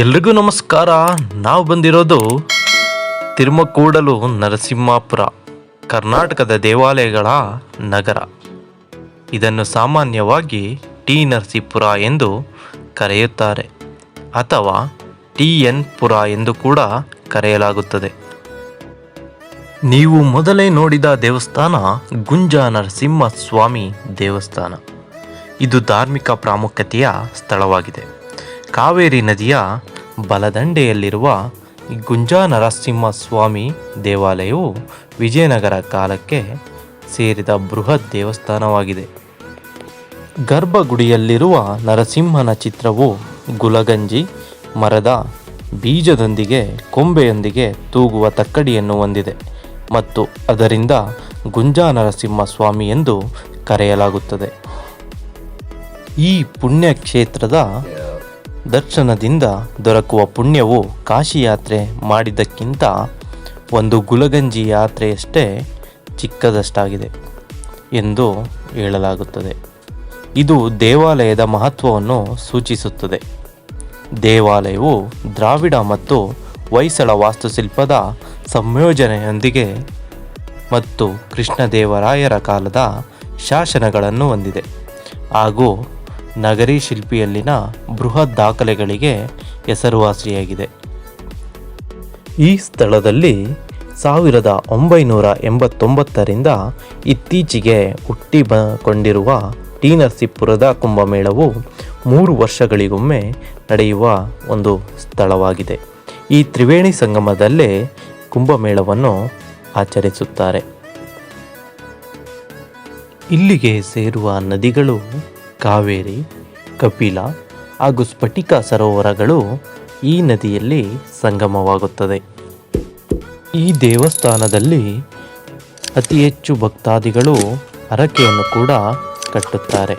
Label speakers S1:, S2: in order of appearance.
S1: ಎಲ್ರಿಗೂ ನಮಸ್ಕಾರ. ನಾವು ಬಂದಿರೋದು ತಿರುಮಕೂಡಲು ನರಸಿಂಹಾಪುರ, ಕರ್ನಾಟಕದ ದೇವಾಲಯಗಳ ನಗರ. ಇದನ್ನು ಸಾಮಾನ್ಯವಾಗಿ ಟಿ ನರಸೀಪುರ ಎಂದು ಕರೆಯುತ್ತಾರೆ ಅಥವಾ ಟಿ ಎನ್ ಪುರ ಎಂದು ಕೂಡ ಕರೆಯಲಾಗುತ್ತದೆ. ನೀವು ಮೊದಲೇ ನೋಡಿದ ದೇವಸ್ಥಾನ ಗುಂಜ ನರಸಿಂಹ ಸ್ವಾಮಿ ದೇವಸ್ಥಾನ. ಇದು ಧಾರ್ಮಿಕ ಪ್ರಾಮುಖ್ಯತೆಯ ಸ್ಥಳವಾಗಿದೆ. ಕಾವೇರಿ ನದಿಯ ಬಲದಂಡೆಯಲ್ಲಿರುವ ಗುಂಜಾ ನರಸಿಂಹ ಸ್ವಾಮಿ ದೇವಾಲಯವು ವಿಜಯನಗರ ಕಾಲಕ್ಕೆ ಸೇರಿದ ಬೃಹತ್ ದೇವಸ್ಥಾನವಾಗಿದೆ. ಗರ್ಭಗುಡಿಯಲ್ಲಿರುವ ನರಸಿಂಹನ ಚಿತ್ರವು ಗುಲಗಂಜಿ ಮರದ ಬೀಜದೊಂದಿಗೆ ಕೊಂಬೆಯೊಂದಿಗೆ ತೂಗುವ ತಕ್ಕಡಿಯನ್ನು ಹೊಂದಿದೆ ಮತ್ತು ಅದರಿಂದ ಗುಂಜಾ ನರಸಿಂಹ ಸ್ವಾಮಿ ಎಂದು ಕರೆಯಲಾಗುತ್ತದೆ. ಈ ಪುಣ್ಯಕ್ಷೇತ್ರದ ದರ್ಶನದಿಂದ ದೊರಕುವ ಪುಣ್ಯವು ಕಾಶಿ ಯಾತ್ರೆ ಮಾಡಿದ್ದಕ್ಕಿಂತ ಒಂದು ಗುಲಗಂಜಿ ಯಾತ್ರೆಯಷ್ಟೇ ಚಿಕ್ಕದಷ್ಟಾಗಿದೆ ಎಂದು ಹೇಳಲಾಗುತ್ತದೆ. ಇದು ದೇವಾಲಯದ ಮಹತ್ವವನ್ನು ಸೂಚಿಸುತ್ತದೆ. ದೇವಾಲಯವು ದ್ರಾವಿಡ ಮತ್ತು ಹೊಯ್ಸಳ ವಾಸ್ತುಶಿಲ್ಪದ ಸಂಯೋಜನೆಯೊಂದಿಗೆ ಮತ್ತು ಕೃಷ್ಣದೇವರಾಯರ ಕಾಲದ ಶಾಸನಗಳನ್ನು ಹೊಂದಿದೆ ಹಾಗೂ ನಗರಿ ಶಿಲ್ಪಿಯಲ್ಲಿನ ಬೃಹತ್ ದಾಖಲೆಗಳಿಗೆ ಹೆಸರುವಾಸಿಯಾಗಿದೆ. ಈ ಸ್ಥಳದಲ್ಲಿ 1989ರಿಂದ ಇತ್ತೀಚೆಗೆ ಹುಟ್ಟಿಕೊಂಡಿರುವ ಟಿ ನರಸೀಪುರದ ಕುಂಭಮೇಳವು 3 ವರ್ಷಗಳಿಗೊಮ್ಮೆ ನಡೆಯುವ ಒಂದು ಸ್ಥಳವಾಗಿದೆ. ಈ ತ್ರಿವೇಣಿ ಸಂಗಮದಲ್ಲೇ ಕುಂಭಮೇಳವನ್ನು ಆಚರಿಸುತ್ತಾರೆ. ಇಲ್ಲಿಗೆ ಸೇರುವ ನದಿಗಳು ಕಾವೇರಿ, ಕಪಿಲ ಹಾಗೂ ಸ್ಫಟಿಕ ಸರೋವರಗಳು ಈ ನದಿಯಲ್ಲಿ ಸಂಗಮವಾಗುತ್ತದೆ. ಈ ದೇವಸ್ಥಾನದಲ್ಲಿ ಅತಿ ಹೆಚ್ಚು ಭಕ್ತಾದಿಗಳು ಹರಕೆಯನ್ನು ಕೂಡ ಕಟ್ಟುತ್ತಾರೆ.